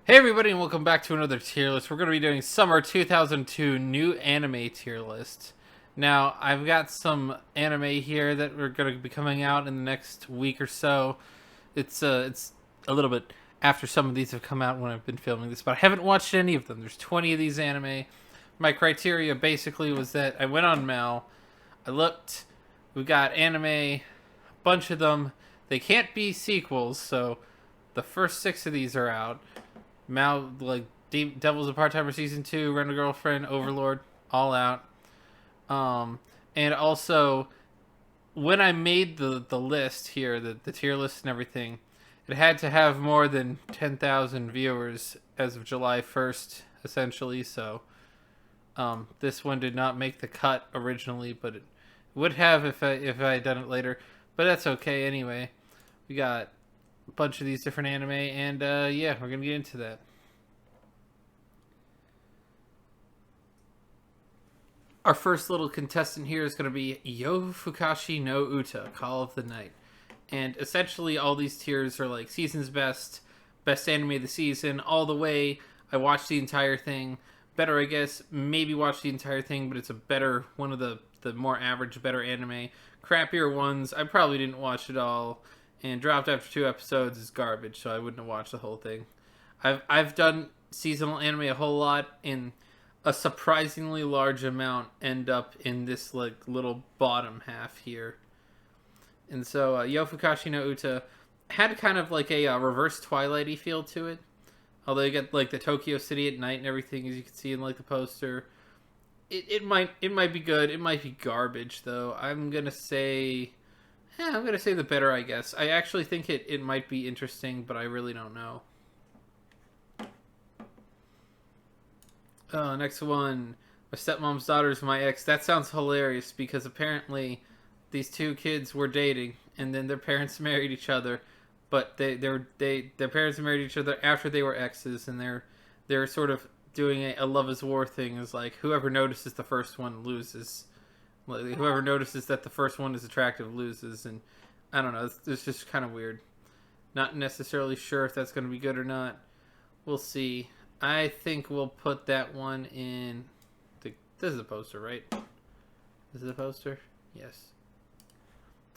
Hey everybody and welcome back to another tier list. We're going to be doing Summer 2002 new anime tier list. Now, I've got some anime here that we're going to be coming out in the next week or so. It's a little bit after some of these have come out when I've been filming this, but I haven't watched any of them. There's 20 of these anime. My criteria basically was that I went on Mal, I looked, we got anime, a bunch of them. They can't be sequels, so the first 6 of these are out. Mal, like Devil's a Part Timer Season 2, Rent a Girlfriend, Overlord, all out. And also, when I made the list here, the tier list and everything, it had to have more than 10,000 viewers as of July 1st, essentially. So, this one did not make the cut originally, but it would have if I had done it later. But that's okay anyway. We got a bunch of these different anime, and yeah, we're gonna get into that. Our first little contestant here is going to be Yo Fukashi no Uta, Call of the Night. And essentially, all these tiers are like season's best, best anime of the season, all the way. I watched the entire thing. Better, I guess, maybe watch the entire thing, but it's a better, one of the more average, better anime. Crappier ones, I probably didn't watch it all, and dropped after 2 episodes is garbage, so I wouldn't have watched the whole thing. I've done seasonal anime a whole lot, and a surprisingly large amount end up in this like little bottom half here. And so Yo Fukashi no Uta had kind of like a reverse Twilighty feel to it. Although you get like the Tokyo City at night and everything, as you can see in like the poster. It might be good. It might be garbage though. I'm gonna say the better, I guess. I actually think it might be interesting, but I really don't know. Next one. My stepmom's daughter's my ex. That sounds hilarious because apparently these two kids were dating and then their parents married each other, but their parents married each other after they were exes, and they're sort of doing a love is war thing. Is like whoever notices the first one loses. Like, whoever notices that the first one is attractive loses, and I don't know. It's just kind of weird. Not necessarily sure if that's going to be good or not. We'll see. I think we'll put that one in. This is a poster, right? This is a poster? Yes.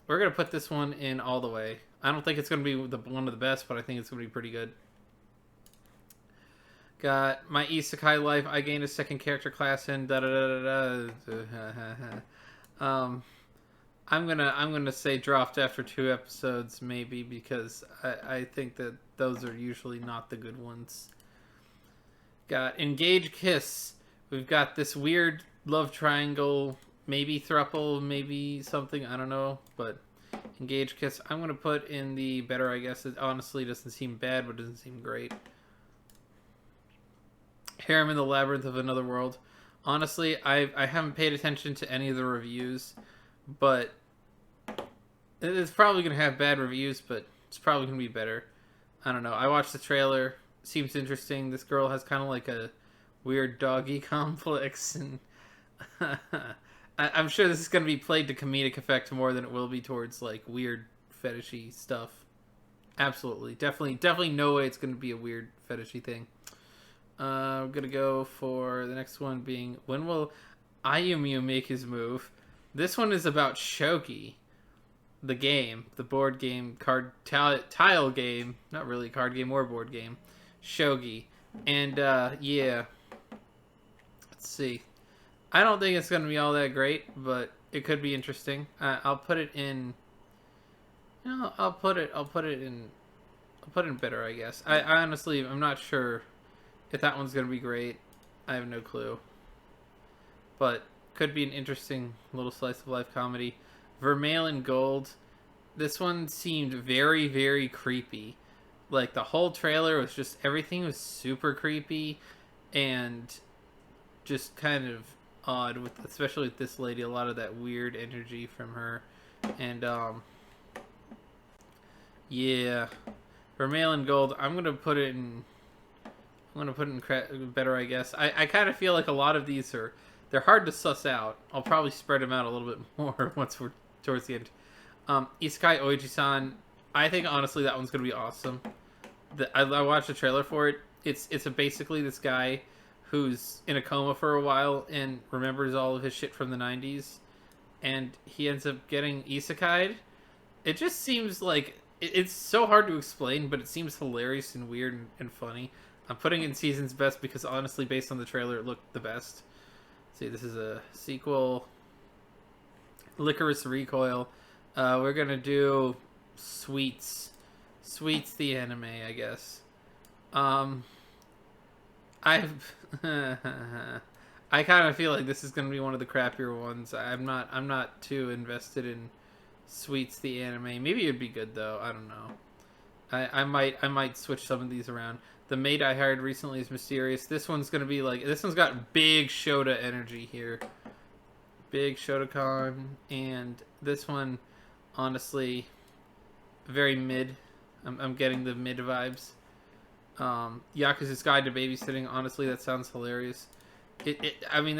We're going to put this one in all the way. I don't think it's going to be one of the best, but I think it's going to be pretty good. Got My Isekai Life. I gained a second character class in da da da da da. I'm gonna say dropped after 2 episodes maybe because I think that those are usually not the good ones. Got Engage Kiss. We've got this weird love triangle, maybe thruple, maybe something, I don't know, but Engage Kiss I'm going to put in the better, I guess. It honestly doesn't seem bad, but doesn't seem great. Harem in the Labyrinth of Another World. Honestly, I haven't paid attention to any of the reviews, but it's probably going to have bad reviews, but it's probably going to be better. I don't know. I watched the trailer. Seems interesting. This girl has kind of like a weird doggy complex, and I'm sure this is going to be played to comedic effect more than it will be towards like weird fetishy stuff. Absolutely, definitely no way it's going to be a weird fetishy thing. I'm gonna go for the next one being when will Ayumu make his move? This one is about Shogi, the game, the board game, tile game, not really card game or board game, Shogi, and yeah, let's see. I don't think it's gonna be all that great, but it could be interesting. I'll put it in. You know, I'll put it in. I'll put it in better, I guess. I honestly, I'm not sure if that one's gonna be great. I have no clue, but could be an interesting little slice of life comedy. Vermalion Gold. This one seemed very, very creepy. Like the whole trailer was just everything was super creepy and just kind of odd with, especially with this lady, a lot of that weird energy from her. And yeah, Vermalion Gold. I'm gonna put it in better, I guess. I kind of feel like a lot of these they're hard to suss out. I'll probably spread them out a little bit more once we're towards the end. Isekai Oiji-san. I think honestly that one's gonna be awesome. I watched the trailer for it. It's basically this guy who's in a coma for a while and remembers all of his shit from the 90s, and he ends up getting isekai'd. It just seems like it's so hard to explain, but it seems hilarious and weird and funny. I'm putting in season's best because honestly, based on the trailer, it looked the best. See, this is a sequel. Licorice Recoil. We're gonna do Sweets. Sweets the anime, I guess. I've I kind of feel like this is gonna be one of the crappier ones. I'm not too invested in Sweets the anime. Maybe it'd be good though. I don't know. I might switch some of these around. The maid I hired recently is mysterious. This one's gonna be like, this one's got big Shota energy here. Big Shotokan, and this one, honestly, very mid. I'm getting the mid vibes. Yakuza's Guide to Babysitting. Honestly, that sounds hilarious. I mean,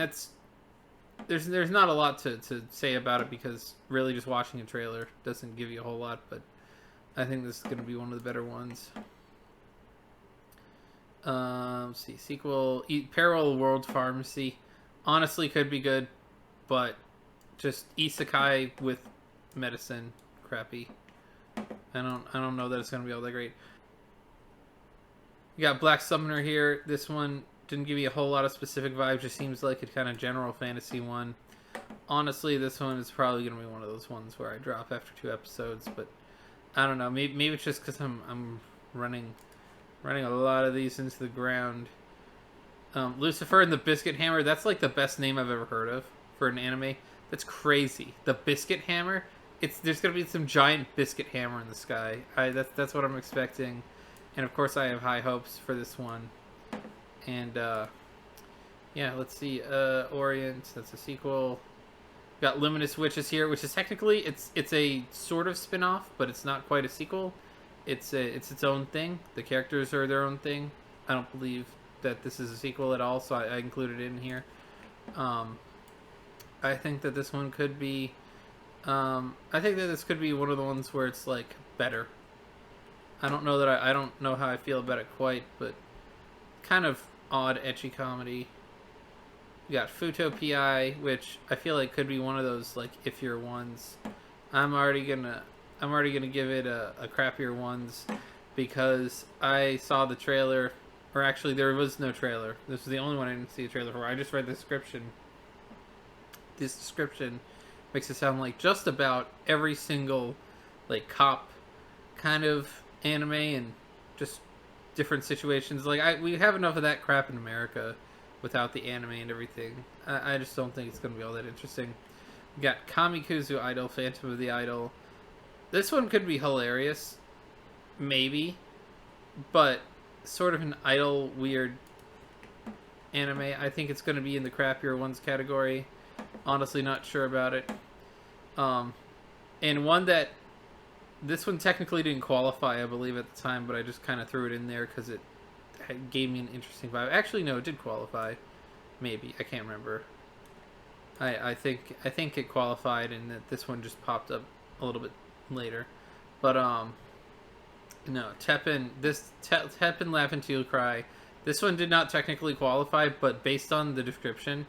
there's not a lot to say about it because really just watching a trailer doesn't give you a whole lot. But I think this is going to be one of the better ones. Let's see, sequel, Parallel World Pharmacy. Honestly, could be good, but just isekai with medicine, crappy. I don't know that it's gonna be all that great. You got Black Summoner here. This one didn't give me a whole lot of specific vibes. Just seems like a kind of general fantasy one. Honestly, this one is probably gonna be one of those ones where I drop after 2 episodes. But I don't know. Maybe it's just because I'm running a lot of these into the ground. Lucifer and the Biscuit Hammer. That's like the best name I've ever heard of for an anime. That's crazy. The Biscuit Hammer. There's gonna be some giant biscuit hammer in the sky. That's what I'm expecting, and of course I have high hopes for this one. And yeah, let's see. Orient. That's a sequel. Got Luminous Witches here, which is technically it's a sort of spin-off, but it's not quite a sequel. It's its own thing. The characters are their own thing. I don't believe that this is a sequel at all, so I included it in here. I think that this one could be. I think that this could be one of the ones where it's like better. I don't know that I don't know how I feel about it quite, but kind of odd, ecchi comedy. You got Futo PI, which I feel like could be one of those like if you're ones. I'm already gonna give it a crappier ones because I saw the trailer, or actually there was no trailer. This was the only one I didn't see a trailer for. I just read the description. This description makes it sound like just about every single like cop kind of anime and just different situations. Like we have enough of that crap in America without the anime and everything. I just don't think it's going to be all that interesting. We got Kamikuzu Idol, Phantom of the Idol. This one could be hilarious, maybe, but sort of an idol weird anime. I think it's going to be in the crappier ones category. Honestly, not sure about it. And one that this one technically didn't qualify, I believe, at the time, but I just kind of threw it in there because it gave me an interesting vibe. Actually, no, it did qualify. Maybe, I can't remember. I think it qualified, and that this one just popped up a little bit later. But no, Teppen Laugh Until You Cry. This one did not technically qualify, but based on the description,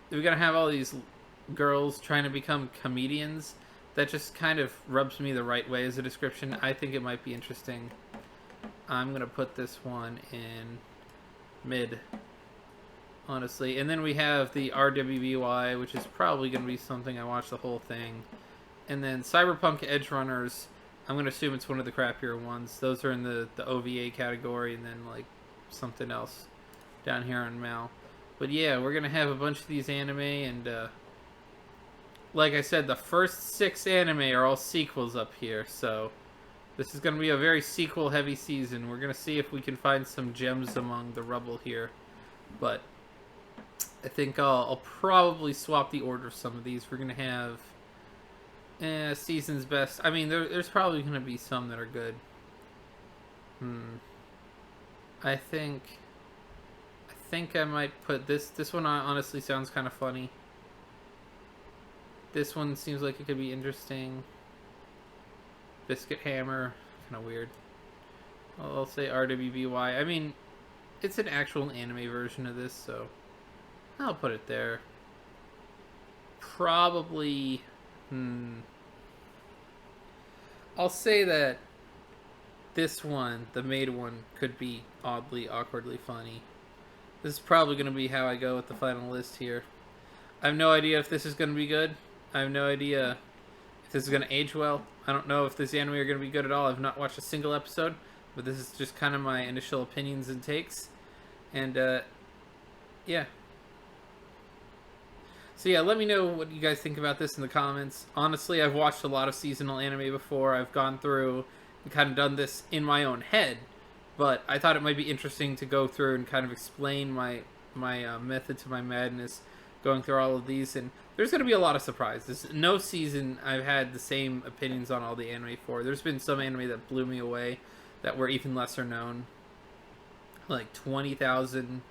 we're gonna have all these girls trying to become comedians. That just kind of rubs me the right way as a description. I think it might be interesting. I'm gonna put this one in mid, honestly. And then we have the RWBY, which is probably gonna be something I watch the whole thing. And then Cyberpunk Edgerunners, I'm gonna assume it's one of the crappier ones. Those are in the OVA category, and then like something else down here on Mal. But yeah, we're gonna have a bunch of these anime, and like I said, the first 6 anime are all sequels up here, so this is gonna be a very sequel-heavy season. We're gonna see if we can find some gems among the rubble here, but I think I'll probably swap the order of some of these. We're gonna have season's best. I mean, there's probably gonna be some that are good. I think I might put this one honestly sounds kind of funny. This one seems like it could be interesting. Biscuit Hammer, kind of weird. I'll say RWBY. I mean, it's an actual anime version of this, so I'll put it there. Probably, I'll say that this one, the Maid one, could be oddly, awkwardly funny. This is probably going to be how I go with the final list here. I have no idea if this is going to be good. I have no idea if this is going to age well. I don't know if this anime are going to be good at all. I've not watched a single episode, but this is just kind of my initial opinions and takes. And, yeah. So yeah, let me know what you guys think about this in the comments. Honestly, I've watched a lot of seasonal anime before. I've gone through and kind of done this in my own head, but I thought it might be interesting to go through and kind of explain my method to my madness, going through all of these. And there's going to be a lot of surprises. No season I've had the same opinions on all the anime for. There's been some anime that blew me away that were even lesser known, like 20,000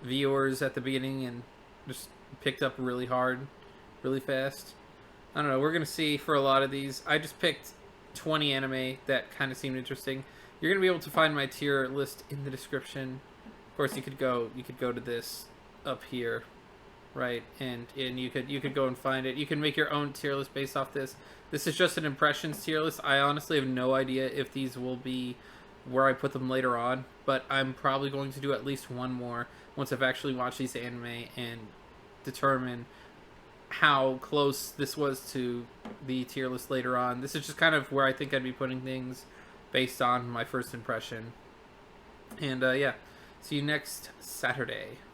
viewers at the beginning, and just picked up really hard, really fast. I don't know. We're gonna see for a lot of these. I just picked 20 anime that kind of seemed interesting. You're gonna be able to find my tier list in the description. Of course, you could go to this up here, right? And you could go and find it. You can make your own tier list based off this. This is just an impressions tier list. I honestly have no idea if these will be where I put them later on, but I'm probably going to do at least one more once I've actually watched these anime and determine how close this was to the tier list later on. This is just kind of where I think I'd be putting things based on my first impression. And yeah, see you next Saturday.